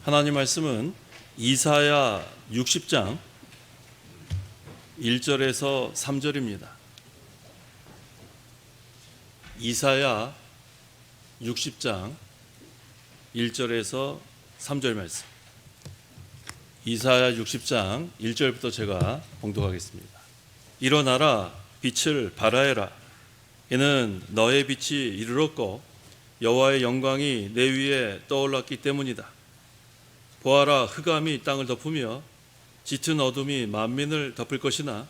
하나님 말씀은 이사야 60장 1절에서 3절입니다. 이사야 60장 1절에서 3절 말씀. 이사야 60장 1절부터 제가 봉독하겠습니다. 일어나라, 빛을 발하여라. 이는 너의 빛이 이르렀고 여호와의 영광이 내 위에 떠올랐기 때문이다. 보아라, 흑암이 땅을 덮으며 짙은 어둠이 만민을 덮을 것이나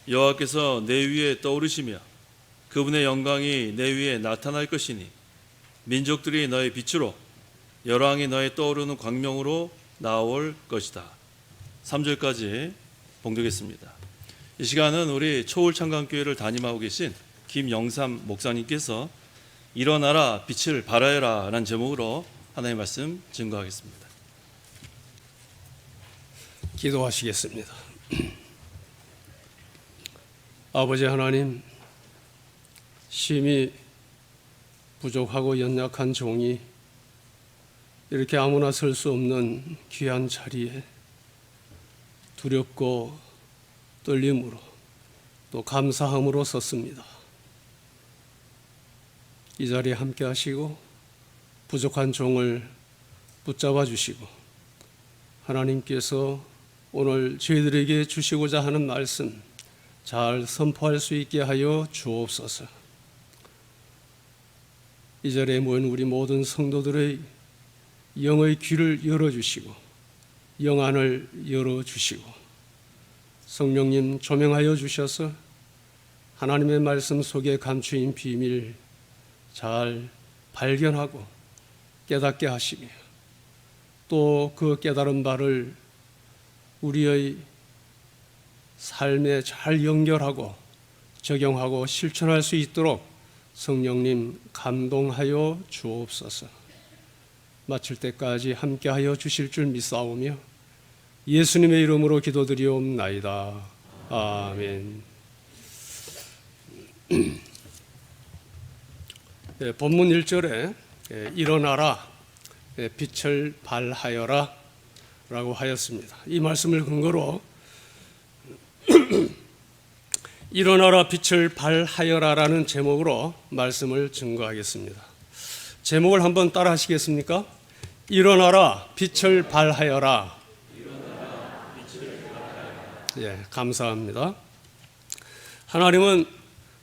여호와께서 내 위에 떠오르시며 그분의 영광이 내 위에 나타날 것이니 민족들이 너의 빛으로 열왕이 너의 떠오르는 광명으로 나올 것이다. 3절까지 봉독했습니다. 이 시간은 우리 초울창강교회를 담임하고 계신 김영삼 목사님께서 일어나라, 빛을 발하여라 라는 제목으로 하나님의 말씀 증거하겠습니다. 기도하시겠습니다. 아버지 하나님, 심히 부족하고 연약한 종이 이렇게 아무나 설 수 없는 귀한 자리에 두렵고 떨림으로 또 감사함으로 섰습니다. 이 자리에 함께 하시고 부족한 종을 붙잡아 주시고 하나님께서 오늘 저희들에게 주시고자 하는 말씀 잘 선포할 수 있게 하여 주옵소서. 이 자리에 모인 우리 모든 성도들의 영의 귀를 열어주시고 영안을 열어주시고 성령님 조명하여 주셔서 하나님의 말씀 속에 감추인 비밀 잘 발견하고 깨닫게 하시며 또 그 깨달은 바를 우리의 삶에 잘 연결하고 적용하고 실천할 수 있도록 성령님 감동하여 주옵소서. 마칠 때까지 함께하여 주실 줄 믿사오며 예수님의 이름으로 기도드리옵나이다. 아멘. 본문 1절에 일어나라, 빛을 발하여라 라고 하였습니다. 이 말씀을 근거로 일어나라, 빛을 발하여라 라는 제목으로 말씀을 증거하겠습니다. 제목을 한번 따라 하시겠습니까? 일어나라, 빛을 발하여라. 예, 감사합니다. 하나님은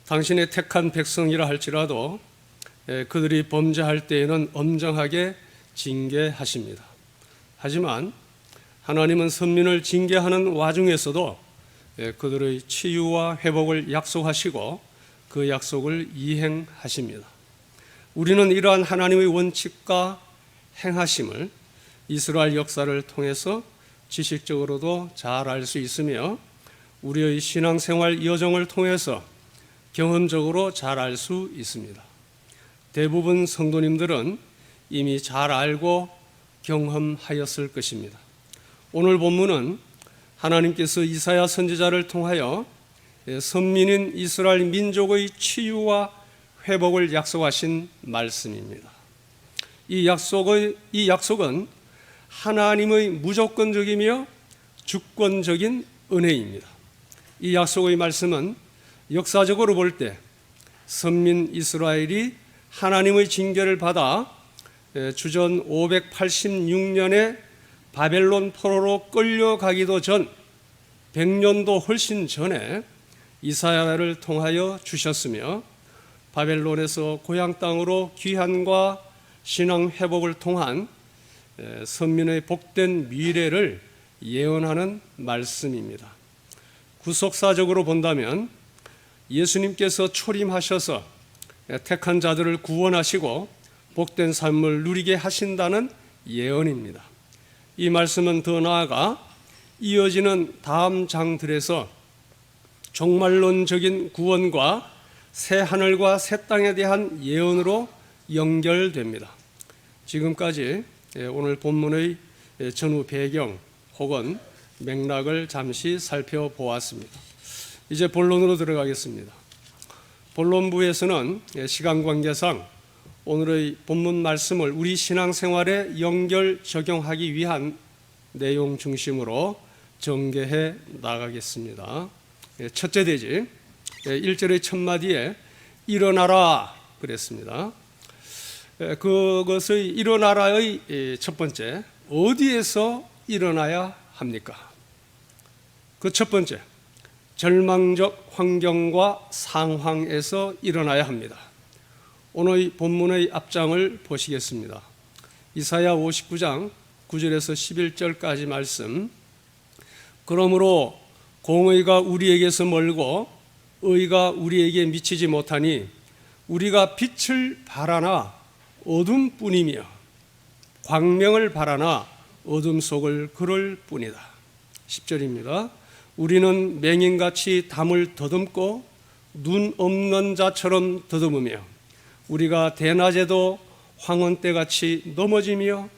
당신의 택한 백성이라 할지라도 그들이 범죄할 때에는 엄정하게 징계하십니다. 하지만 하나님은 선민을 징계하는 와중에서도 그들의 치유와 회복을 약속하시고 그 약속을 이행하십니다. 우리는 이러한 하나님의 원칙과 행하심을 이스라엘 역사를 통해서 지식적으로도 잘 알 수 있으며 우리의 신앙생활 여정을 통해서 경험적으로 잘 알 수 있습니다. 대부분 성도님들은 이미 잘 알고 경험하였을 것입니다. 오늘 본문은 하나님께서 이사야 선지자를 통하여 선민인 이스라엘 민족의 치유와 회복을 약속하신 말씀입니다. 이 약속은 하나님의 무조건적이며 주권적인 은혜입니다. 이 약속의 말씀은 역사적으로 볼 때 선민 이스라엘이 하나님의 징계를 받아 주전 586년에 바벨론 포로로 끌려가기도 전 100년도 훨씬 전에 이사야를 통하여 주셨으며 바벨론에서 고향 땅으로 귀환과 신앙 회복을 통한 선민의 복된 미래를 예언하는 말씀입니다. 구속사적으로 본다면 예수님께서 초림하셔서 택한 자들을 구원하시고 복된 삶을 누리게 하신다는 예언입니다. 이 말씀은 더 나아가 이어지는 다음 장들에서 종말론적인 구원과 새 하늘과 새 땅에 대한 예언으로 연결됩니다. 지금까지 오늘 본문의 전후 배경 혹은 맥락을 잠시 살펴보았습니다. 이제 본론으로 들어가겠습니다. 본론부에서는 시간 관계상 오늘의 본문 말씀을 우리 신앙생활에 연결 적용하기 위한 내용 중심으로 전개해 나가겠습니다. 첫째 대지 1절의 첫 마디에 일어나라 그랬습니다. 그것의 일어나라의 첫 번째, 어디에서 일어나야 합니까? 그 첫 번째, 절망적 환경과 상황에서 일어나야 합니다. 오늘 본문의 앞장을 보시겠습니다. 이사야 59장 9절에서 11절까지 말씀. 그러므로 공의가 우리에게서 멀고 의가 우리에게 미치지 못하니 우리가 빛을 바라나 어둠뿐이며 광명을 바라나 어둠 속을 걸을 뿐이다. 10절입니다. 우리는 맹인같이 담을 더듬고 눈 없는 자처럼 더듬으며 우리가 대낮에도 황혼때같이 넘어지며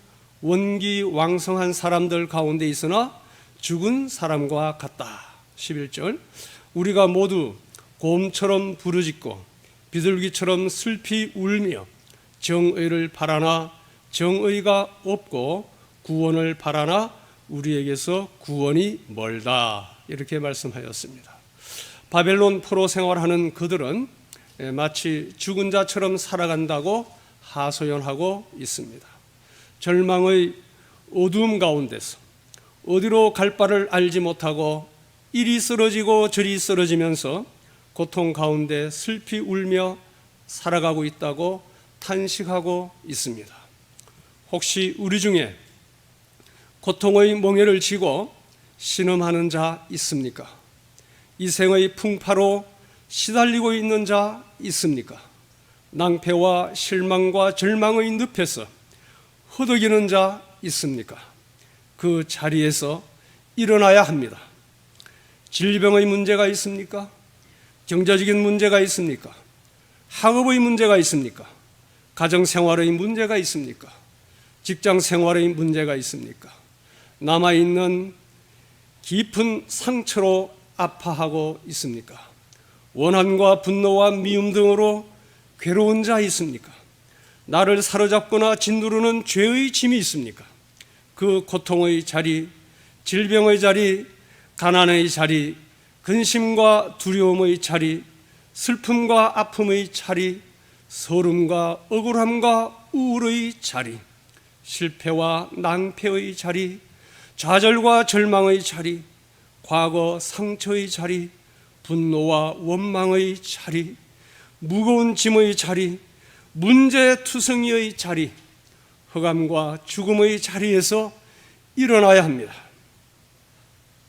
원기왕성한 사람들 가운데 있으나 죽은 사람과 같다. 11절. 우리가 모두 곰처럼 부르짖고 비둘기처럼 슬피 울며 정의를 바라나 정의가 없고 구원을 바라나 우리에게서 구원이 멀다. 이렇게 말씀하였습니다. 바벨론 포로 생활하는 그들은 마치 죽은 자처럼 살아간다고 하소연하고 있습니다. 절망의 어두움 가운데서 어디로 갈 바를 알지 못하고 이리 쓰러지고 저리 쓰러지면서 고통 가운데 슬피 울며 살아가고 있다고 탄식하고 있습니다. 혹시 우리 중에 고통의 멍에를 지고 신음하는 자 있습니까? 이 생의 풍파로 시달리고 있는 자 있습니까? 낭패와 실망과 절망의 늪에서 허덕이는 자 있습니까? 그 자리에서 일어나야 합니다. 질병의 문제가 있습니까? 경제적인 문제가 있습니까? 학업의 문제가 있습니까? 가정생활의 문제가 있습니까? 직장생활의 문제가 있습니까? 남아있는 깊은 상처로 아파하고 있습니까? 원한과 분노와 미움 등으로 괴로운 자 있습니까? 나를 사로잡거나 짓누르는 죄의 짐이 있습니까? 그 고통의 자리, 질병의 자리, 가난의 자리, 근심과 두려움의 자리, 슬픔과 아픔의 자리, 서름과 억울함과 우울의 자리, 실패와 낭패의 자리, 좌절과 절망의 자리, 과거 상처의 자리, 분노와 원망의 자리, 무거운 짐의 자리, 문제투성이의 자리, 흑암과 죽음의 자리에서 일어나야 합니다.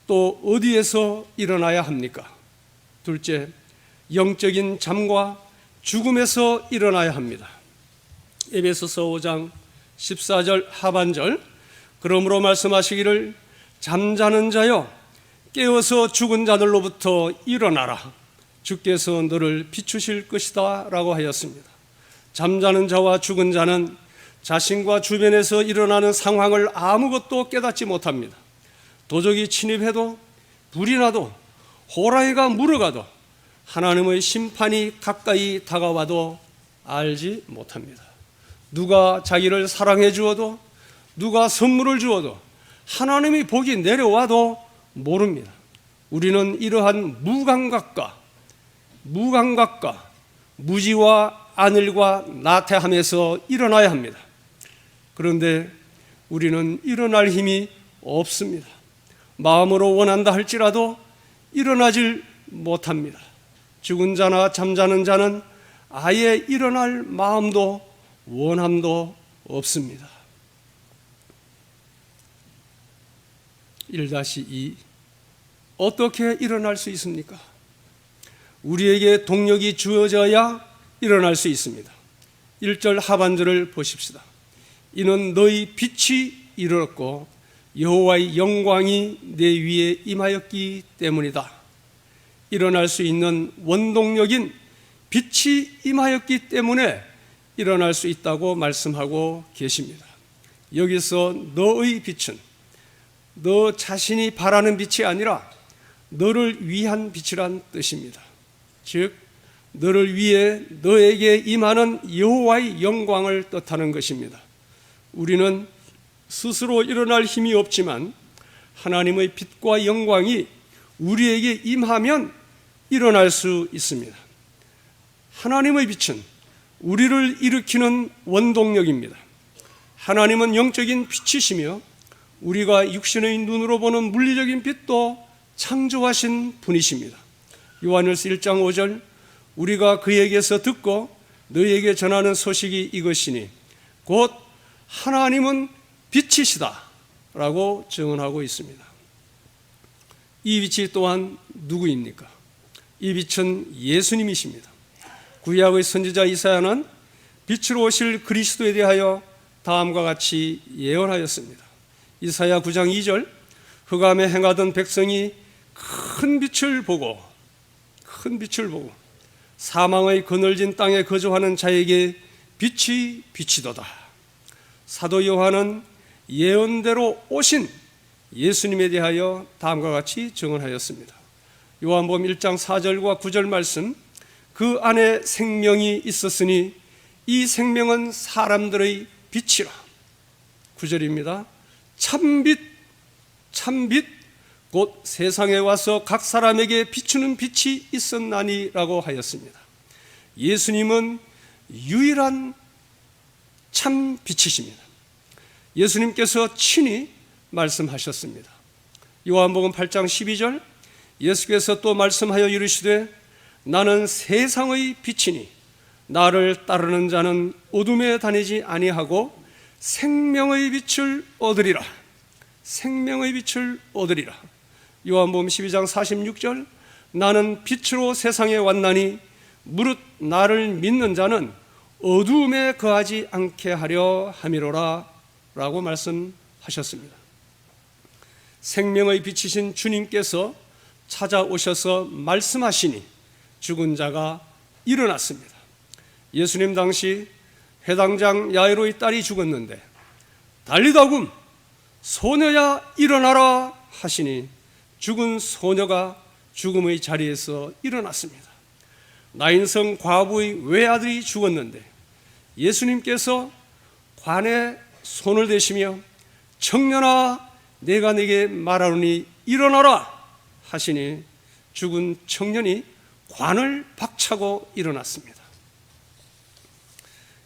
또 어디에서 일어나야 합니까? 둘째, 영적인 잠과 죽음에서 일어나야 합니다. 에베소서 5장 14절 하반절. 그러므로 말씀하시기를 잠자는 자여 깨어서 죽은 자들로부터 일어나라. 주께서 너를 비추실 것이다 라고 하였습니다. 잠자는 자와 죽은 자는 자신과 주변에서 일어나는 상황을 아무것도 깨닫지 못합니다. 도적이 침입해도 불이 나도 호랑이가 물어가도 하나님의 심판이 가까이 다가와도 알지 못합니다. 누가 자기를 사랑해 주어도 누가 선물을 주어도 하나님이 복이 내려와도 모릅니다. 우리는 이러한 무감각과 무지와 안일과 나태함에서 일어나야 합니다. 그런데 우리는 일어날 힘이 없습니다. 마음으로 원한다 할지라도 일어나질 못합니다. 죽은 자나 잠자는 자는 아예 일어날 마음도 원함도 없습니다. 1-2 어떻게 일어날 수 있습니까? 우리에게 동력이 주어져야 일어날 수 있습니다. 1절 하반절을 보십시다. 이는 너희 빛이 이르렀고 여호와의 영광이 내 위에 임하였기 때문이다. 일어날 수 있는 원동력인 빛이 임하였기 때문에 일어날 수 있다고 말씀하고 계십니다. 여기서 너의 빛은 너 자신이 바라는 빛이 아니라 너를 위한 빛이란 뜻입니다. 즉 너를 위해 너에게 임하는 여호와의 영광을 뜻하는 것입니다. 우리는 스스로 일어날 힘이 없지만 하나님의 빛과 영광이 우리에게 임하면 일어날 수 있습니다. 하나님의 빛은 우리를 일으키는 원동력입니다. 하나님은 영적인 빛이시며 우리가 육신의 눈으로 보는 물리적인 빛도 창조하신 분이십니다. 요한일서 1장 5절, 우리가 그에게서 듣고 너희에게 전하는 소식이 이것이니 곧 하나님은 빛이시다 라고 증언하고 있습니다. 이 빛이 또한 누구입니까? 이 빛은 예수님이십니다. 구약의 선지자 이사야는 빛으로 오실 그리스도에 대하여 다음과 같이 예언하였습니다. 이사야 9장 2절, 흑암에 행하던 백성이 큰 빛을 보고 사망의 그늘진 땅에 거주하는 자에게 빛이 비치도다. 사도 요한은 예언대로 오신 예수님에 대하여 다음과 같이 증언하였습니다. 요한복음 1장 4절과 9절 말씀, 그 안에 생명이 있었으니 이 생명은 사람들의 빛이라. 9절입니다. 참빛 곧 세상에 와서 각 사람에게 비추는 빛이 있었나니라고 하였습니다. 예수님은 유일한 참 빛이십니다. 예수님께서 친히 말씀하셨습니다. 요한복음 8장 12절, 예수께서 또 말씀하여 이르시되 나는 세상의 빛이니 나를 따르는 자는 어둠에 다니지 아니하고 생명의 빛을 얻으리라. 요한복음 12장 46절, 나는 빛으로 세상에 왔나니 무릇 나를 믿는 자는 어두움에 거하지 않게 하려 함이로라 라고 말씀하셨습니다. 생명의 빛이신 주님께서 찾아오셔서 말씀하시니 죽은 자가 일어났습니다. 예수님 당시 회당장 야이로의 딸이 죽었는데 달리다굼 소녀야 일어나라 하시니 죽은 소녀가 죽음의 자리에서 일어났습니다. 나인성 과부의 외아들이 죽었는데 예수님께서 관에 손을 대시며 청년아 내가 네게 말하노니 일어나라 하시니 죽은 청년이 관을 박차고 일어났습니다.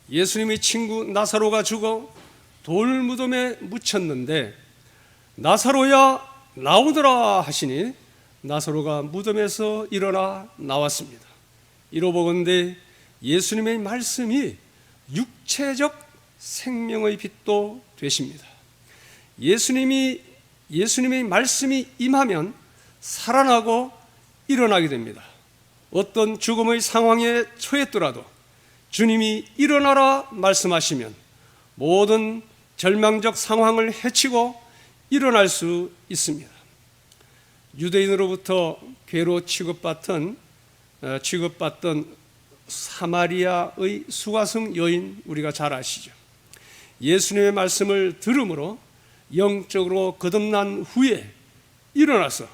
예수님의 친구 나사로가 죽어 돌무덤에 묻혔는데 나사로야 나오더라 하시니 나사로가 무덤에서 일어나 나왔습니다. 이로보건대 예수님의 말씀이 육체적 생명의 빛도 되십니다. 예수님의 말씀이 임하면 살아나고 일어나게 됩니다. 어떤 죽음의 상황에 처했더라도 주님이 일어나라 말씀하시면 모든 절망적 상황을 헤치고 일어날 수 있습니다. 유대인으로부터 괴로 취급받던 사마리아의 수가성 여인, 우리가 잘 아시죠. 예수님의 말씀을 들음으로 영적으로 거듭난 후에 일어나서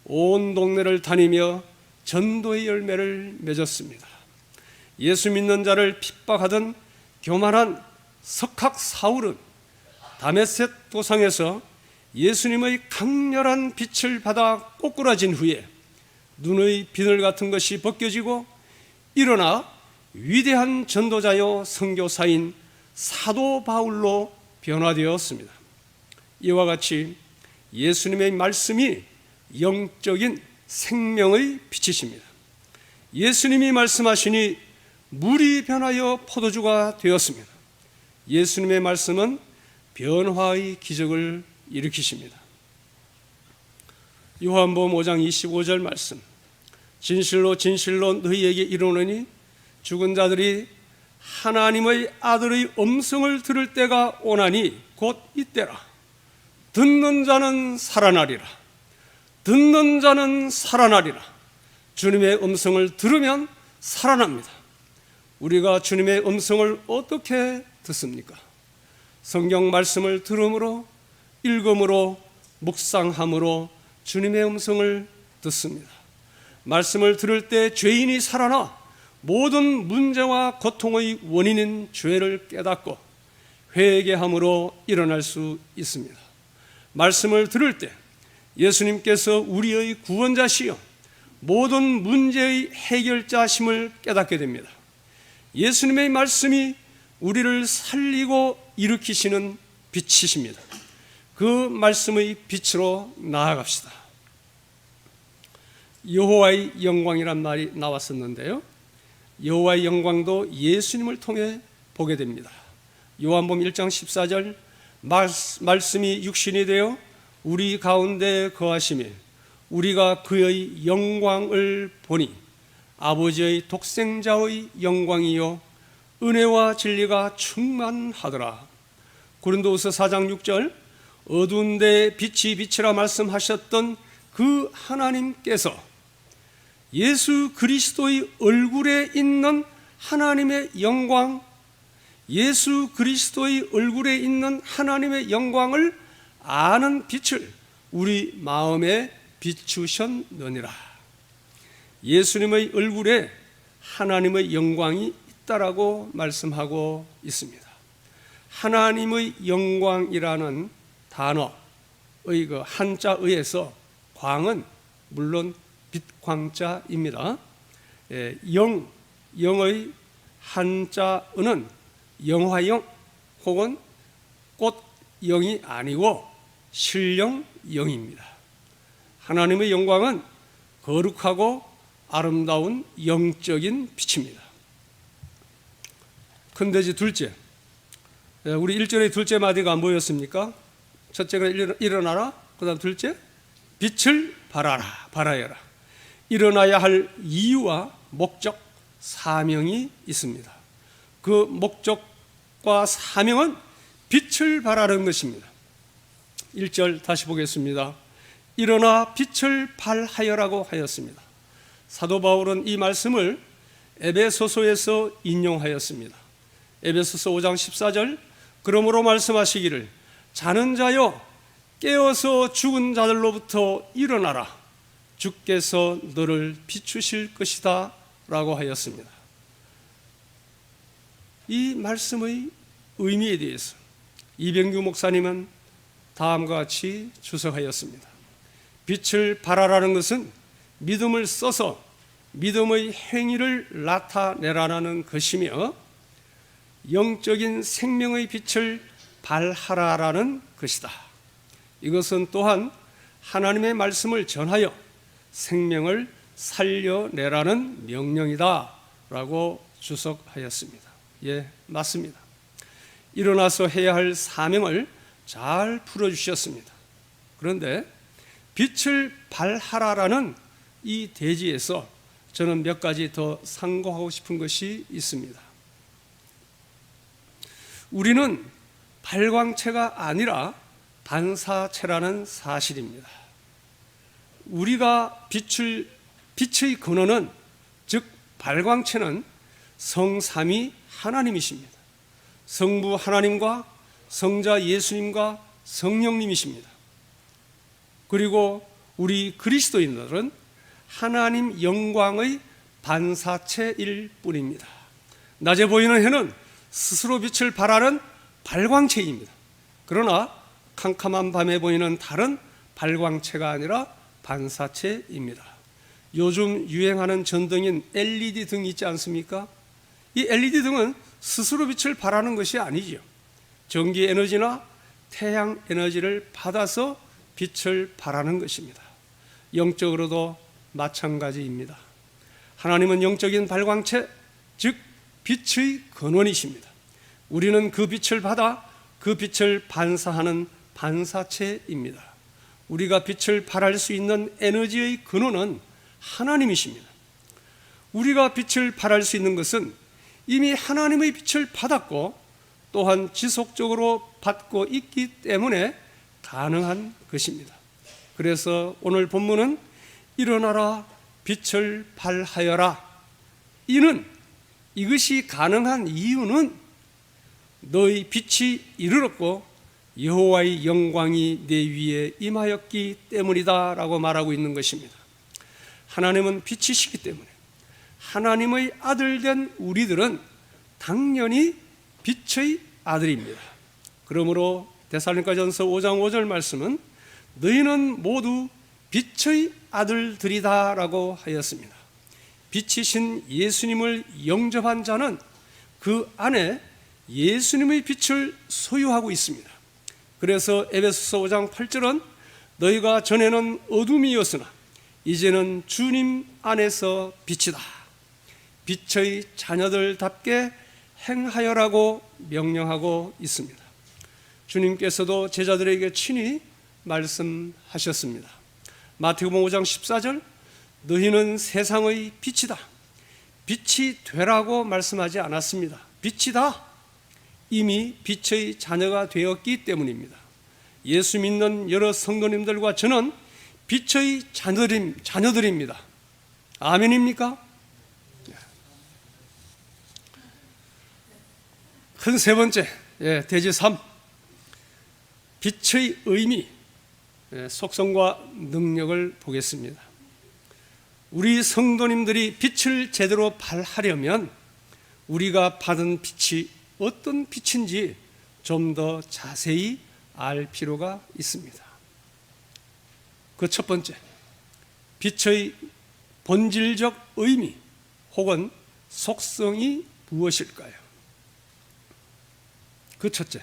온 동네를 다니며 전도의 열매를 맺었습니다. 예수 믿는 자를 핍박하던 교만한 석학 사울은 다메섹 도상에서 예수님의 강렬한 빛을 받아 꼬꾸라진 후에 눈의 비늘 같은 것이 벗겨지고 일어나 위대한 전도자요 선교사인 사도 바울로 변화되었습니다. 이와 같이 예수님의 말씀이 영적인 생명의 빛이십니다. 예수님이 말씀하시니 물이 변하여 포도주가 되었습니다. 예수님의 말씀은 변화의 기적을 일으키십니다. 요한복음 5장 25절 말씀, 진실로 진실로 너희에게 이르노니 죽은 자들이 하나님의 아들의 음성을 들을 때가 오나니 곧 이때라. 듣는 자는 살아나리라. 듣는 자는 살아나리라. 주님의 음성을 들으면 살아납니다. 우리가 주님의 음성을 어떻게 듣습니까? 성경 말씀을 들음으로, 읽음으로, 묵상함으로 주님의 음성을 듣습니다. 말씀을 들을 때 죄인이 살아나 모든 문제와 고통의 원인인 죄를 깨닫고 회개함으로 일어날 수 있습니다. 말씀을 들을 때 예수님께서 우리의 구원자시요 모든 문제의 해결자심을 깨닫게 됩니다. 예수님의 말씀이 우리를 살리고 일으키시는 빛이십니다. 그 말씀의 빛으로 나아갑시다. 여호와의 영광이란 말이 나왔었는데요, 여호와의 영광도 예수님을 통해 보게 됩니다. 요한복음 1장 14절 말씀이 육신이 되어 우리 가운데 거하시며 우리가 그의 영광을 보니 아버지의 독생자의 영광이요 은혜와 진리가 충만하더라. 고린도후서 4장 6절 어두운 데 빛이 빛이라 말씀하셨던 그 하나님께서 예수 그리스도의 얼굴에 있는 하나님의 영광, 예수 그리스도의 얼굴에 있는 하나님의 영광을 아는 빛을 우리 마음에 비추셨느니라. 예수님의 얼굴에 하나님의 영광이 있다라고 말씀하고 있습니다. 하나님의 영광이라는 단어의 그 한자의에서 광은 물론 빛광자입니다. 영의 한자어는 영화영 혹은 꽃영이 아니고 신령영입니다. 하나님의 영광은 거룩하고 아름다운 영적인 빛입니다. 큰돼지 둘째, 우리 1절의 둘째 마디가 안 보였습니까? 첫째가 일어나라, 그 다음 둘째 빛을 발하여라. 일어나야 할 이유와 목적, 사명이 있습니다. 그 목적과 사명은 빛을 발하는 것입니다. 1절 다시 보겠습니다. 일어나 빛을 발하여라고 하였습니다. 사도 바울은 이 말씀을 에베소서에서 인용하였습니다. 에베소서 5장 14절 그러므로 말씀하시기를 자는 자여 깨어서 죽은 자들로부터 일어나라. 주께서 너를 비추실 것이다 라고 하였습니다. 이 말씀의 의미에 대해서 이병규 목사님은 다음과 같이 주석하였습니다. 빛을 발하라는 것은 믿음을 써서 믿음의 행위를 나타내라는 것이며 영적인 생명의 빛을 발하라라는 것이다. 이것은 또한 하나님의 말씀을 전하여 생명을 살려내라는 명령이다 라고 주석하였습니다. 예, 맞습니다. 일어나서 해야 할 사명을 잘 풀어주셨습니다. 그런데 빛을 발하라라는 이 대지에서 저는 몇 가지 더 상고하고 싶은 것이 있습니다. 우리는 발광체가 아니라 반사체라는 사실입니다. 우리가 빛의 근원은, 즉 발광체는 성삼위 하나님이십니다. 성부 하나님과 성자 예수님과 성령님이십니다. 그리고 우리 그리스도인들은 하나님 영광의 반사체일 뿐입니다. 낮에 보이는 해는 스스로 빛을 발하는 발광체입니다. 그러나 캄캄한 밤에 보이는 달은 발광체가 아니라 반사체입니다. 요즘 유행하는 전등인 LED 등 있지 않습니까? 이 LED 등은 스스로 빛을 발하는 것이 아니죠. 전기 에너지나 태양 에너지를 받아서 빛을 발하는 것입니다. 영적으로도 마찬가지입니다. 하나님은 영적인 발광체, 즉 빛의 근원이십니다. 우리는 그 빛을 받아 그 빛을 반사하는 반사체입니다. 우리가 빛을 발할 수 있는 에너지의 근원은 하나님이십니다. 우리가 빛을 발할 수 있는 것은 이미 하나님의 빛을 받았고 또한 지속적으로 받고 있기 때문에 가능한 것입니다. 그래서 오늘 본문은 일어나라 빛을 발하여라. 이것이 가능한 이유는 너희 빛이 이르렀고 여호와의 영광이 내 위에 임하였기 때문이다 라고 말하고 있는 것입니다. 하나님은 빛이시기 때문에 하나님의 아들 된 우리들은 당연히 빛의 아들입니다. 그러므로 데살로니가전서 5장 5절 말씀은 너희는 모두 빛의 아들들이다 라고 하였습니다. 빛이신 예수님을 영접한 자는 그 안에 예수님의 빛을 소유하고 있습니다. 그래서 에베소서 5장 8절은 너희가 전에는 어둠이었으나 이제는 주님 안에서 빛이다. 빛의 자녀들답게 행하여라고 명령하고 있습니다. 주님께서도 제자들에게 친히 말씀하셨습니다. 마태복음 5장 14절 너희는 세상의 빛이다. 빛이 되라고 말씀하지 않았습니다. 빛이다. 이미 빛의 자녀가 되었기 때문입니다. 예수 믿는 여러 성도님들과 저는 빛의 자녀들입니다. 아멘입니까? 큰 세 번째, 대지 3. 빛의 의미, 속성과 능력을 보겠습니다. 우리 성도님들이 빛을 제대로 발하려면 우리가 받은 빛이 어떤 빛인지 좀 더 자세히 알 필요가 있습니다. 그 첫 번째, 빛의 본질적 의미 혹은 속성이 무엇일까요? 그 첫째,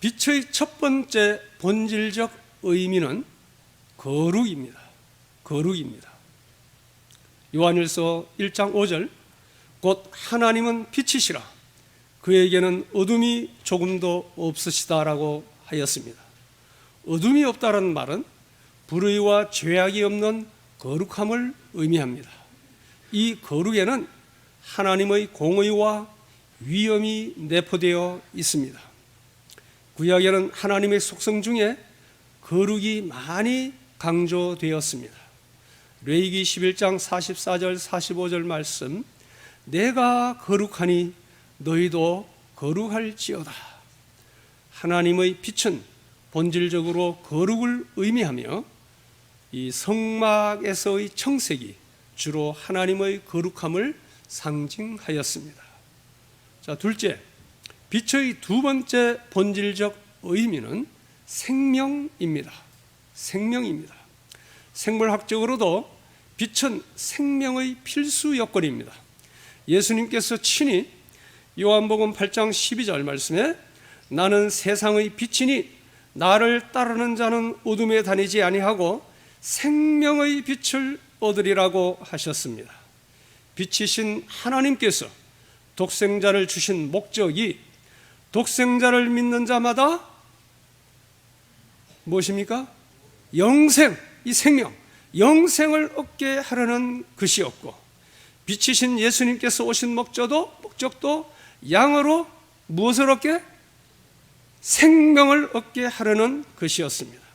빛의 첫 번째 본질적 의미는 거룩입니다. 거룩입니다. 요한일서 1장 5절 곧 하나님은 빛이시라 그에게는 어둠이 조금도 없으시다라고 하였습니다. 어둠이 없다는 말은 불의와 죄악이 없는 거룩함을 의미합니다. 이 거룩에는 하나님의 공의와 위엄이 내포되어 있습니다. 구약에는 하나님의 속성 중에 거룩이 많이 강조되었습니다. 레위기 11장 44절 45절 말씀 내가 거룩하니 너희도 거룩할지어다. 하나님의 빛은 본질적으로 거룩을 의미하며 이 성막에서의 청색이 주로 하나님의 거룩함을 상징하였습니다. 자, 둘째, 빛의 두 번째 본질적 의미는 생명입니다. 생명입니다. 생물학적으로도 빛은 생명의 필수 여건입니다. 예수님께서 친히 요한복음 8장 12절 말씀에 나는 세상의 빛이니 나를 따르는 자는 어둠에 다니지 아니하고 생명의 빛을 얻으리라고 하셨습니다. 빛이신 하나님께서 독생자를 주신 목적이 독생자를 믿는 자마다 무엇입니까? 영생, 이 생명, 영생을 얻게 하려는 것이었고 빛이신 예수님께서 오신 목적도 양으로 무엇을 얻게? 생명을 얻게 하려는 것이었습니다.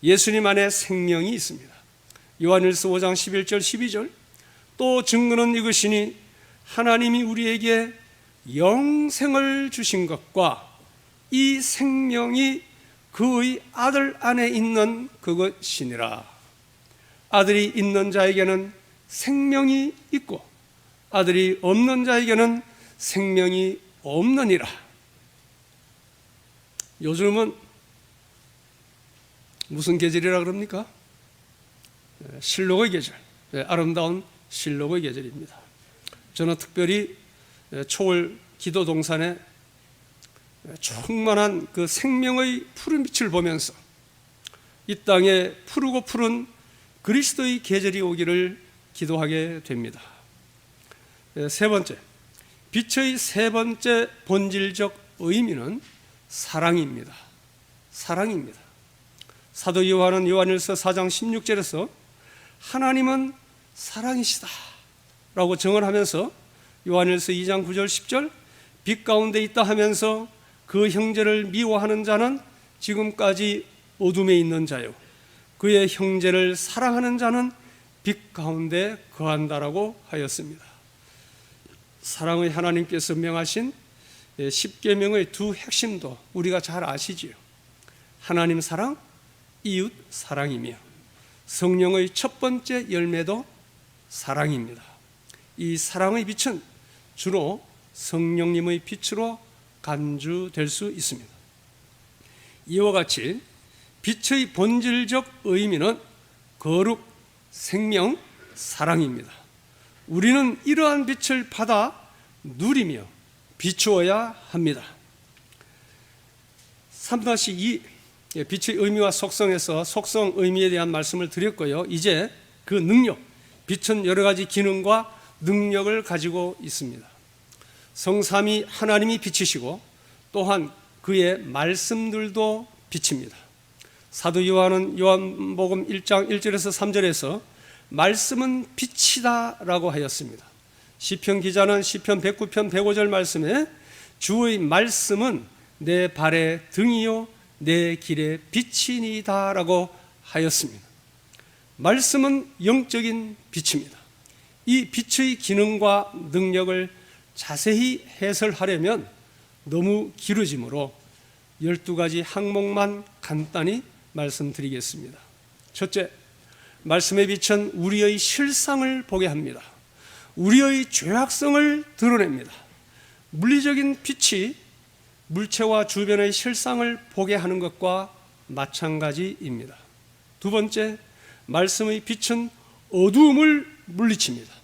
예수님 안에 생명이 있습니다. 요한일서 5장 11절 12절 또 증거는 이것이니 하나님이 우리에게 영생을 주신 것과 이 생명이 그의 아들 안에 있는 그것이니라. 아들이 있는 자에게는 생명이 있고 아들이 없는 자에게는 생명이 없느니라. 요즘은 무슨 계절이라 그럽니까? 실록의 계절, 아름다운 실록의 계절입니다. 저는 특별히 초월 기도 동산에 충만한 그 생명의 푸른 빛을 보면서 이 땅에 푸르고 푸른 그리스도의 계절이 오기를 기도하게 됩니다. 세 번째, 빛의 세 번째 본질적 의미는 사랑입니다. 사랑입니다. 사도 요한은 요한일서 4장 16절에서 하나님은 사랑이시다 라고 정언하면서 요한일서 2장 9절 10절 빛 가운데 있다 하면서 그 형제를 미워하는 자는 지금까지 어둠에 있는 자요 그의 형제를 사랑하는 자는 빛 가운데 거한다라고 하였습니다. 사랑의 하나님께서 명하신 10계명의 두 핵심도 우리가 잘 아시지요. 하나님 사랑, 이웃 사랑이며 성령의 첫 번째 열매도 사랑입니다. 이 사랑의 빛은 주로 성령님의 빛으로 간주될 수 있습니다. 이와 같이 빛의 본질적 의미는 거룩, 생명, 사랑입니다. 우리는 이러한 빛을 받아 누리며 비추어야 합니다. 3-2 빛의 의미와 속성에서 속성 의미에 대한 말씀을 드렸고요. 이제 그 능력, 빛은 여러 가지 기능과 능력을 가지고 있습니다. 성삼위 하나님이 빛이시고 또한 그의 말씀들도 빛입니다. 사도 요한은 요한복음 1장 1절에서 3절에서 말씀은 빛이다 라고 하였습니다. 시편 기자는 시편 109편 105절 말씀에 주의 말씀은 내 발의 등이요 내 길의 빛이니다 라고 하였습니다. 말씀은 영적인 빛입니다. 이 빛의 기능과 능력을 자세히 해설하려면 너무 길어지므로 12가지 항목만 간단히 말씀드리겠습니다. 첫째, 말씀의 빛은 우리의 실상을 보게 합니다. 우리의 죄악성을 드러냅니다. 물리적인 빛이 물체와 주변의 실상을 보게 하는 것과 마찬가지입니다. 두 번째, 말씀의 빛은 어두움을 물리칩니다.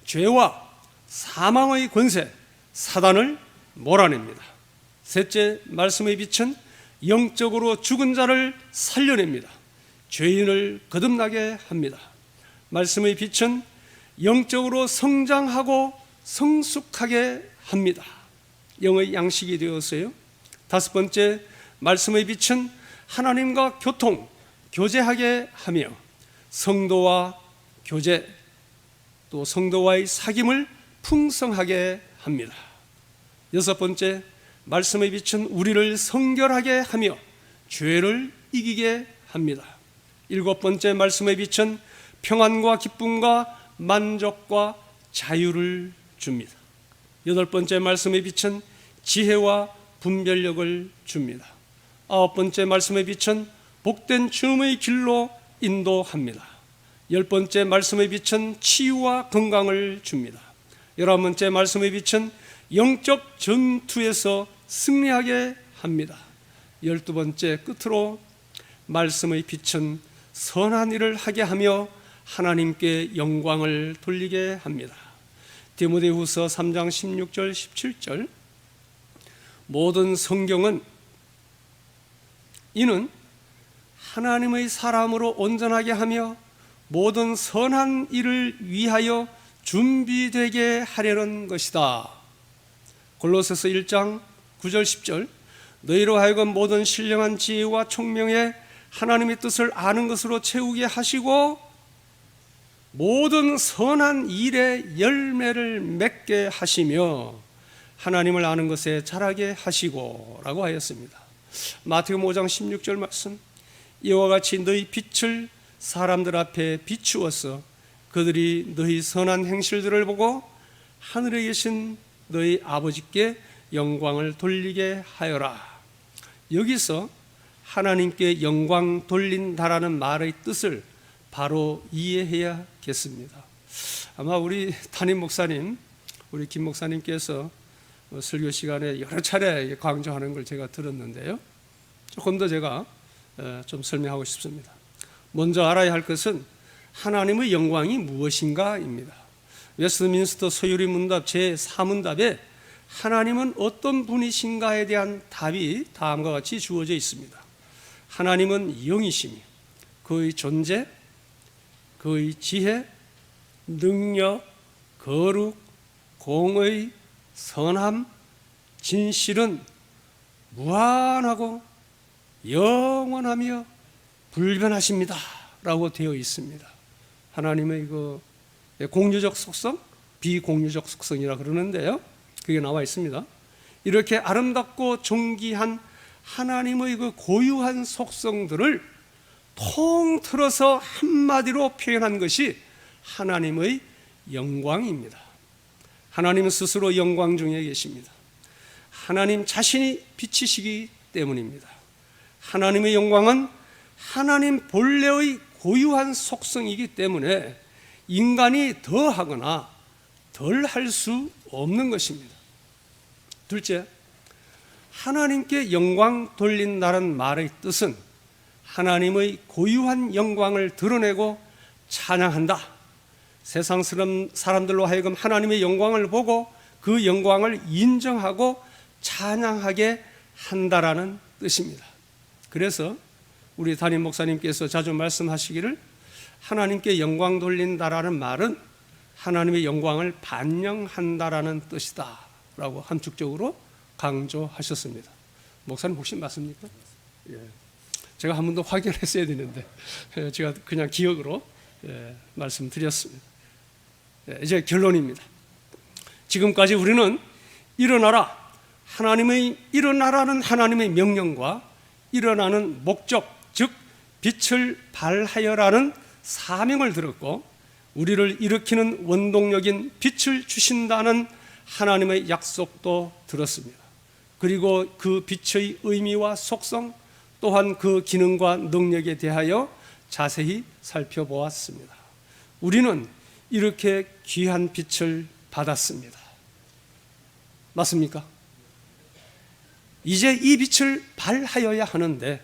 죄와 사망의 권세, 사단을 몰아냅니다. 셋째, 말씀의 빛은 영적으로 죽은 자를 살려냅니다. 죄인을 거듭나게 합니다. 말씀의 빛은 영적으로 성장하고 성숙하게 합니다. 영의 양식이 되었어요. 다섯 번째, 말씀의 빛은 하나님과 교제하게 하며 성도와 교제, 또 성도와의 사귐을 풍성하게 합니다. 여섯 번째, 말씀의 빛은 우리를 성결하게 하며 죄를 이기게 합니다. 일곱 번째, 말씀의 빛은 평안과 기쁨과 만족과 자유를 줍니다. 여덟 번째, 말씀의 빛은 지혜와 분별력을 줍니다. 아홉 번째, 말씀의 빛은 복된 춤의 길로 인도합니다. 열 번째, 말씀의 빛은 치유와 건강을 줍니다. 11번째, 말씀의 빛은 영적 전투에서 승리하게 합니다. 12번째, 끝으로 말씀의 빛은 선한 일을 하게 하며 하나님께 영광을 돌리게 합니다. 디모데후서 3장 16절 17절, 모든 성경은 이는 하나님의 사람으로 온전하게 하며 모든 선한 일을 위하여 준비되게 하려는 것이다. 골로새서 1장 9절 10절, 너희로 하여금 모든 신령한 지혜와 총명에 하나님의 뜻을 아는 것으로 채우게 하시고 모든 선한 일의 열매를 맺게 하시며 하나님을 아는 것에 자라게 하시고 라고 하였습니다. 마태복음 5장 16절 말씀, 이와 같이 너희 빛을 사람들 앞에 비추어서 그들이 너희 선한 행실들을 보고 하늘에 계신 너희 아버지께 영광을 돌리게 하여라. 여기서 하나님께 영광 돌린다라는 말의 뜻을 바로 이해해야겠습니다. 아마 우리 담임 목사님, 우리 김 목사님께서 설교 시간에 여러 차례 강조하는 걸 제가 들었는데요. 조금 더 제가 좀 설명하고 싶습니다. 먼저 알아야 할 것은 하나님의 영광이 무엇인가입니다. 웨스트민스터 소유리 문답 제4문답에 하나님은 어떤 분이신가에 대한 답이 다음과 같이 주어져 있습니다. 하나님은 영이시며 그의 존재, 그의 지혜, 능력, 거룩, 공의, 선함, 진실은 무한하고 영원하며 불변하십니다 라고 되어 있습니다. 하나님의 그 공유적 속성, 비공유적 속성이라 그러는데요, 그게 나와 있습니다. 이렇게 아름답고 존귀한 하나님의 그 고유한 속성들을 통틀어서 한마디로 표현한 것이 하나님의 영광입니다. 하나님 스스로 영광 중에 계십니다. 하나님 자신이 빛이시기 때문입니다. 하나님의 영광은 하나님 본래의 고유한 속성이기 때문에 인간이 더하거나 덜 할 수 없는 것입니다. 둘째, 하나님께 영광 돌린다는 말의 뜻은 하나님의 고유한 영광을 드러내고 찬양한다. 세상 사람들로 하여금 하나님의 영광을 보고 그 영광을 인정하고 찬양하게 한다라는 뜻입니다. 그래서 우리 담임 목사님께서 자주 말씀하시기를 하나님께 영광 돌린다라는 말은 하나님의 영광을 반영한다라는 뜻이다 라고 함축적으로 강조하셨습니다. 목사님 혹시 맞습니까? 예. 제가 한 번 더 확인했어야 되는데 제가 그냥 기억으로 말씀드렸습니다. 이제 결론입니다. 지금까지 우리는 일어나라, 일어나라는 하나님의 명령과 일어나는 목적, 즉 빛을 발하여라는 사명을 들었고, 우리를 일으키는 원동력인 빛을 주신다는 하나님의 약속도 들었습니다. 그리고 그 빛의 의미와 속성, 또한 그 기능과 능력에 대하여 자세히 살펴보았습니다. 우리는 이렇게 귀한 빛을 받았습니다. 맞습니까? 이제 이 빛을 발하여야 하는데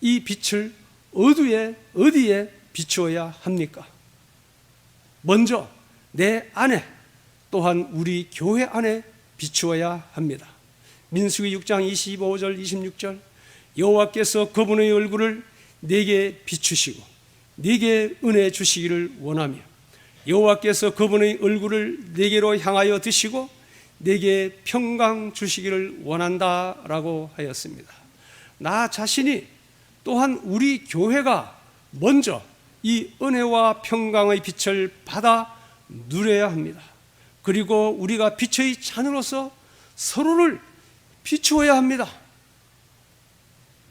이 빛을 어디에 비추어야 합니까? 먼저 내 안에, 또한 우리 교회 안에 비추어야 합니다. 민수기 6장 25절 26절, 여호와께서 그분의 얼굴을 내게 비추시고 네게 은혜 주시기를 원하며 여호와께서 그분의 얼굴을 네게로 향하여 드시고 네게 평강 주시기를 원한다라고 하였습니다. 나 자신이, 또한 우리 교회가 먼저 이 은혜와 평강의 빛을 받아 누려야 합니다. 그리고 우리가 빛의 자녀로서 서로를 비추어야 합니다.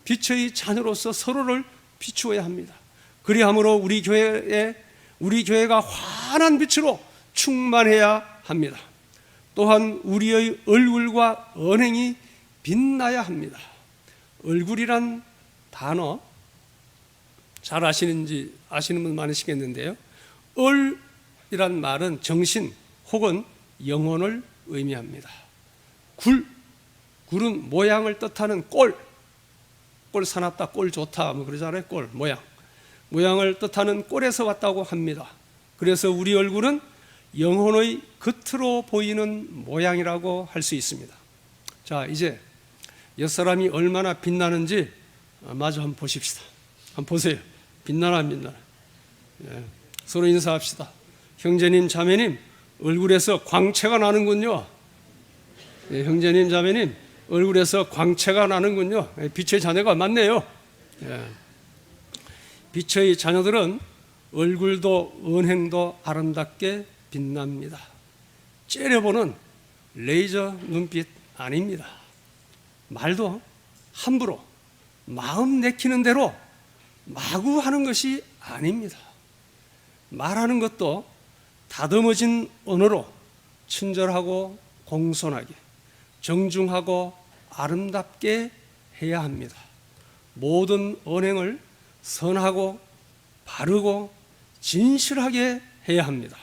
빛의 자녀로서 서로를 비추어야 합니다. 그리함으로 우리 교회가 환한 빛으로 충만해야 합니다. 또한 우리의 얼굴과 언행이 빛나야 합니다. 얼굴이란 단어 잘 아시는 분 많으시겠는데요. 얼이란 말은 정신 혹은 영혼을 의미합니다. 굴은 모양을 뜻하는 꼴 사납다, 꼴 좋다, 뭐 그러잖아요. 꼴, 모양을 뜻하는 꼴에서 왔다고 합니다. 그래서 우리 얼굴은 영혼의 겉으로 보이는 모양이라고 할 수 있습니다. 자, 이제 옆사람이 얼마나 빛나는지 마저 한번 보십시다. 한번 보세요. 빛나나 안 빛나나. 예, 서로 인사합시다. 형제님, 자매님, 얼굴에서 광채가 나는군요. 예, 형제님, 자매님, 얼굴에서 광채가 나는군요. 예, 빛의 자녀가 맞네요. 예. 빛의 자녀들은 얼굴도 언행도 아름답게 빛납니다. 째려보는 레이저 눈빛 아닙니다. 말도 함부로 마음 내키는 대로 마구 하는 것이 아닙니다. 말하는 것도 다듬어진 언어로 친절하고 공손하게, 정중하고 아름답게 해야 합니다. 모든 언행을 선하고 바르고 진실하게 해야 합니다.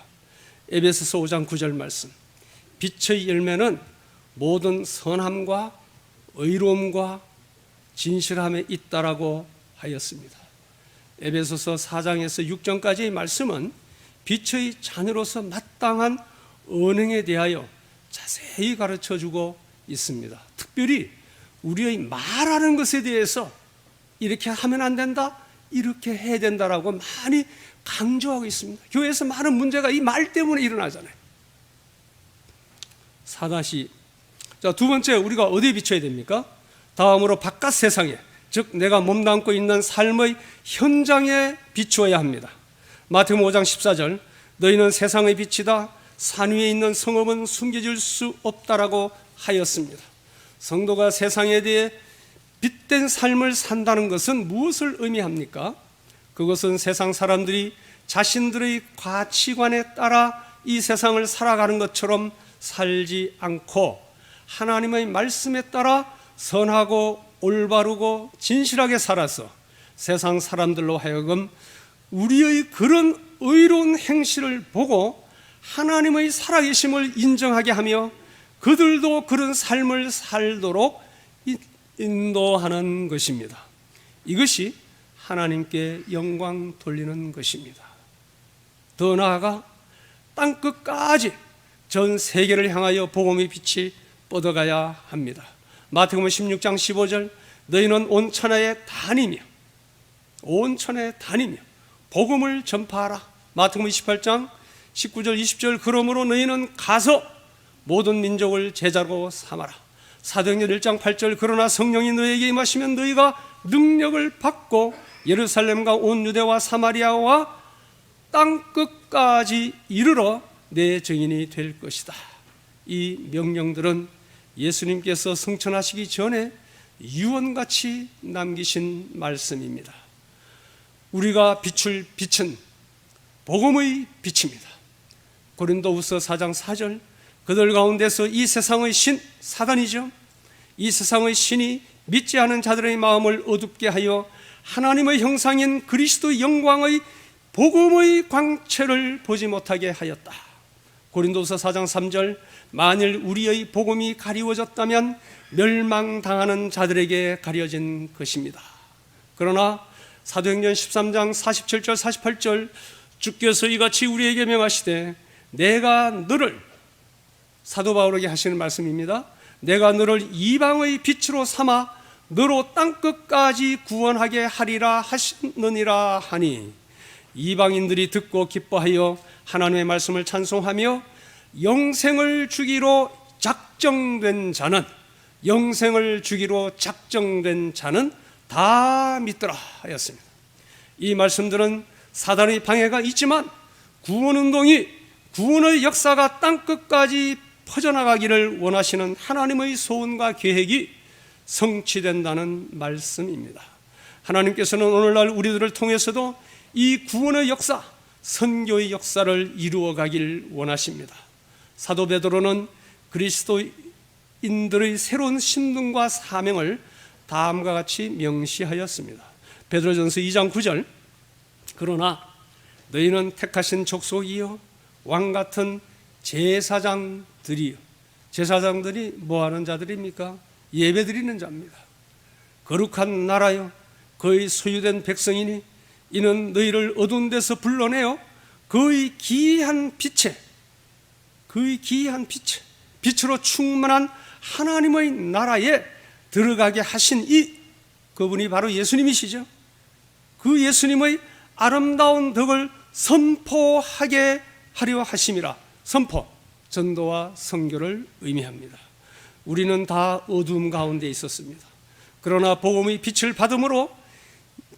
에베소서 5장 9절 말씀, 빛의 열매는 모든 선함과 의로움과 진실함에 있다라고 하였습니다. 에베소서 4장에서 6장까지의 말씀은 빛의 자녀로서 마땅한 언행에 대하여 자세히 가르쳐주고 있습니다. 특별히 우리의 말하는 것에 대해서 이렇게 하면 안 된다, 이렇게 해야 된다라고 많이 강조하고 있습니다. 교회에서 많은 문제가 이 말 때문에 일어나잖아요. 4-. 자, 두 번째, 우리가 어디에 비춰야 됩니까? 다음으로 바깥 세상에, 즉 내가 몸담고 있는 삶의 현장에 비추어야 합니다. 마태복음 5장 14절, 너희는 세상의 빛이다. 산 위에 있는 성읍은 숨겨질 수 없다라고 하였습니다. 성도가 세상에 대해 빛된 삶을 산다는 것은 무엇을 의미합니까? 그것은 세상 사람들이 자신들의 가치관에 따라 이 세상을 살아가는 것처럼 살지 않고 하나님의 말씀에 따라 선하고 올바르고 진실하게 살아서 세상 사람들로 하여금 우리의 그런 의로운 행실을 보고 하나님의 살아계심을 인정하게 하며 그들도 그런 삶을 살도록 인도하는 것입니다. 이것이 하나님께 영광 돌리는 것입니다. 더 나아가 땅끝까지 전 세계를 향하여 복음의 빛이 뻗어가야 합니다. 마태복음 16장 15절 너희는 온 천하에 다니며 복음을 전파하라. 마태복음 28장 19절 20절 그러므로 너희는 가서 모든 민족을 제자로 삼아라. 사도행전 1장 8절 그러나 성령이 너희에게 임하시면 너희가 능력을 받고 예루살렘과 온 유대와 사마리아와 땅끝까지 이르러 내 증인이 될 것이다. 이 명령들은 예수님께서 승천하시기 전에 유언같이 남기신 말씀입니다. 우리가 비출 빛은 복음의 빛입니다. 고린도후서 4장 4절 그들 가운데서 이 세상의 신 사단이죠. 이 세상의 신이 믿지 않은 자들의 마음을 어둡게 하여 하나님의 형상인 그리스도의 영광의 복음의 광채를 보지 못하게 하였다. 고린도서 4장 3절 만일 우리의 복음이 가리워졌다면 멸망당하는 자들에게 가려진 것입니다. 그러나 사도행전 13장 47절 48절 주께서 이같이 우리에게 명하시되 내가 너를 사도 바울에게 하시는 말씀입니다. 내가 너를 이방의 빛으로 삼아 너로 땅끝까지 구원하게 하리라 하시느니라 하니 이방인들이 듣고 기뻐하여 하나님의 말씀을 찬송하며 영생을 주기로 작정된 자는 다 믿더라 하였습니다. 이 말씀들은 사단의 방해가 있지만 구원운동이 구원의 역사가 땅끝까지 퍼져나가기를 원하시는 하나님의 소원과 계획이 성취된다는 말씀입니다. 하나님께서는 오늘날 우리들을 통해서도 이 구원의 역사, 선교의 역사를 이루어 가길 원하십니다. 사도 베드로는 그리스도인들의 새로운 신분과 사명을 다음과 같이 명시하였습니다. 베드로전서 2장 9절 그러나 너희는 택하신 족속이요 왕같은 제사장들이요. 제사장들이 뭐하는 자들입니까? 예배드리는 자입니다. 거룩한 나라요 그의 소유된 백성이니 이는 너희를 어두운 데서 불러내어 그의 귀한 빛에 빛으로 충만한 하나님의 나라에 들어가게 하신 이 그분이 바로 예수님이시죠. 그 예수님의 아름다운 덕을 선포하게 하려 하심이라. 선포, 전도와 선교를 의미합니다. 우리는 다 어두움 가운데 있었습니다. 그러나 복음의 빛을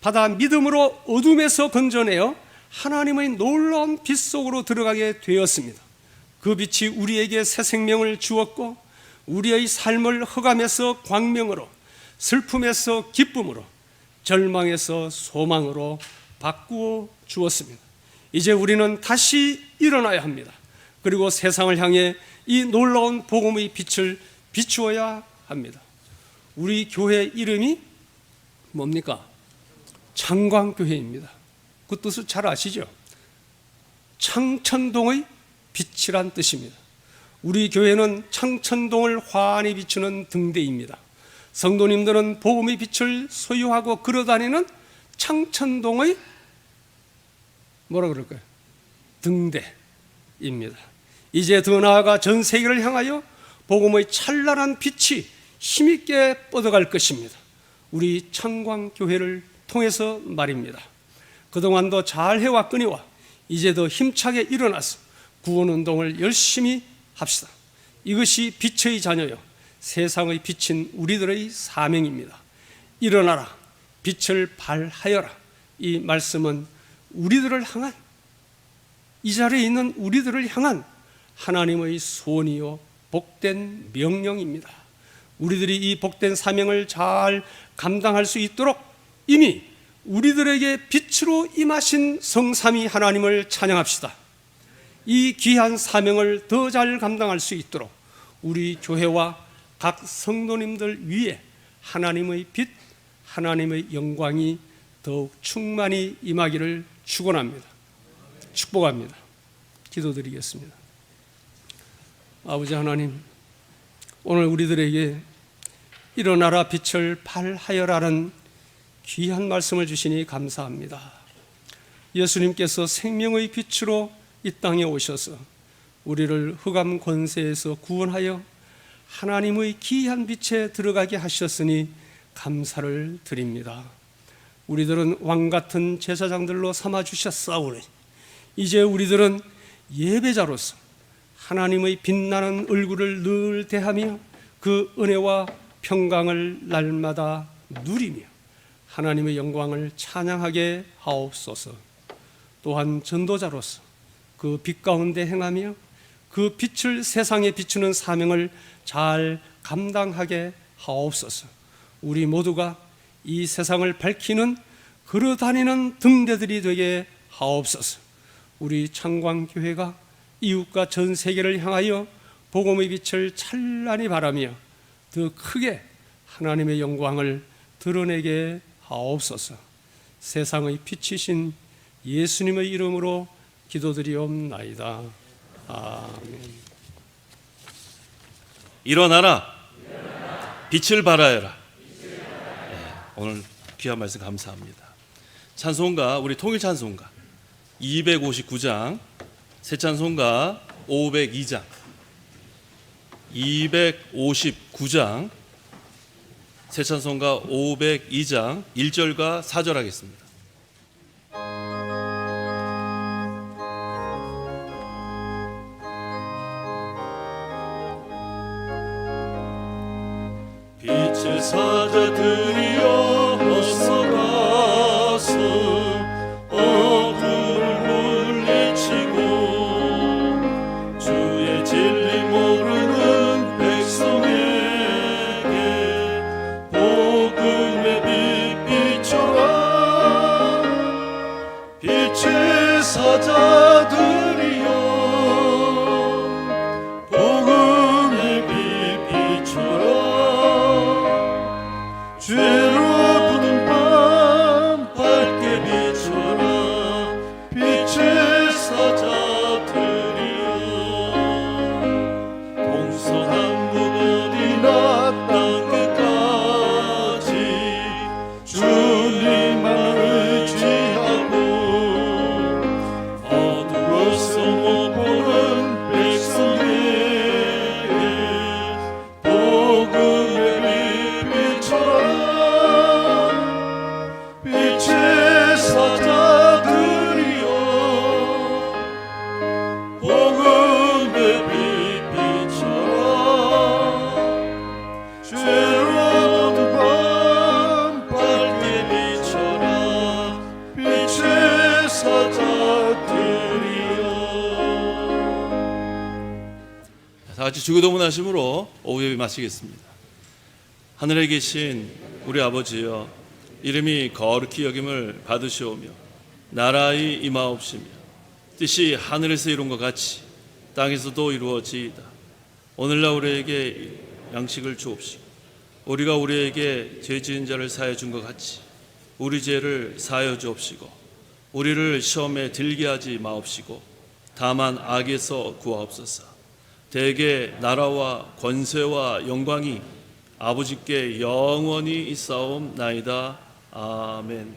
받아 믿음으로 어둠에서 건져내어 하나님의 놀라운 빛 속으로 들어가게 되었습니다. 그 빛이 우리에게 새 생명을 주었고 우리의 삶을 흑암에서 광명으로, 슬픔에서 기쁨으로, 절망에서 소망으로 바꾸어 주었습니다. 이제 우리는 다시 일어나야 합니다. 그리고 세상을 향해 이 놀라운 복음의 빛을 비추어야 합니다. 우리 교회 이름이 뭡니까? 창광교회입니다. 그 뜻을 잘 아시죠? 창천동의 빛이란 뜻입니다. 우리 교회는 창천동을 환히 비추는 등대입니다. 성도님들은 복음의 빛을 소유하고 걸어다니는 창천동의 뭐라 그럴까요? 등대입니다. 이제 더 나아가 전 세계를 향하여 복음의 찬란한 빛이 힘있게 뻗어갈 것입니다. 우리 창광교회를 통해서 말입니다. 그동안도 잘 해왔거니와 이제 더 힘차게 일어나서 구원운동을 열심히 합시다. 이것이 빛의 자녀요 세상의 빛인 우리들의 사명입니다. 일어나라, 빛을 발하여라. 이 말씀은 우리들을 향한, 이 자리에 있는 우리들을 향한 하나님의 소원이요 복된 명령입니다. 우리들이 이 복된 사명을 잘 감당할 수 있도록 이미 우리들에게 빛으로 임하신 성삼위 하나님을 찬양합시다. 이 귀한 사명을 더 잘 감당할 수 있도록 우리 교회와 각 성도님들 위에 하나님의 빛, 하나님의 영광이 더욱 충만히 임하기를 축원합니다. 축복합니다. 기도드리겠습니다. 아버지 하나님, 오늘 우리들에게 일어나라 빛을 발하여라는 귀한 말씀을 주시니 감사합니다. 예수님께서 생명의 빛으로 이 땅에 오셔서 우리를 흑암 권세에서 구원하여 하나님의 귀한 빛에 들어가게 하셨으니 감사를 드립니다. 우리들은 왕같은 제사장들로 삼아주셨사오니 이제 우리들은 예배자로서 하나님의 빛나는 얼굴을 늘 대하며 그 은혜와 평강을 날마다 누리며 하나님의 영광을 찬양하게 하옵소서. 또한 전도자로서 그 빛 가운데 행하며 그 빛을 세상에 비추는 사명을 잘 감당하게 하옵소서. 우리 모두가 이 세상을 밝히는 걸어다니는 등대들이 되게 하옵소서. 우리 창광교회가 이웃과 전 세계를 향하여 복음의 빛을 찬란히 바라며 더 크게 하나님의 영광을 드러내게 하옵소서. 세상의 빛이신 예수님의 이름으로 기도드리옵나이다. 아멘. 일어나라, 빛을 발하여라. 오늘 귀한 말씀 감사합니다. 찬송가, 우리 통일 찬송가 259장, 새 찬송가 502장, 259장, 새 찬송가 502장 1절과 4절 하겠습니다. 빛의 사자들이여 어서 가서 어둠을 물리치고 주의 진리 모르는 백성에게 복음의 빛 비춰라. 빛의 사자들이여 복음의 빛 비춰라. 죄로 부든 밤 밝게 비춰라. 빛의 사자들이여 동서남북 어디나 땅 끝까지 주님만 의지하고 어두워서 못 보는 백성에게 복음의 빛 비춰라. 빛의 사자들이여 복음의 빛 비춰라. 죄로운 밤 밝게 비춰라. 빛의 사자들이여. 다 같이 주기도문 하심으로 오후 예배 마치겠습니다. 하늘에 계신 우리 아버지여, 이름이 거룩히 여김을 받으시오며 나라의 임하옵시며 뜻이 하늘에서 이룬 것 같이 땅에서도 이루어지이다. 오늘날 우리에게 양식을 주옵시고 우리가 우리에게 죄 지은 자를 사하여 준 것 같이 우리 죄를 사하여 주옵시고 우리를 시험에 들게 하지 마옵시고 다만 악에서 구하옵소서. 대개 나라와 권세와 영광이 아버지께 영원히 있사옵나이다. 아멘.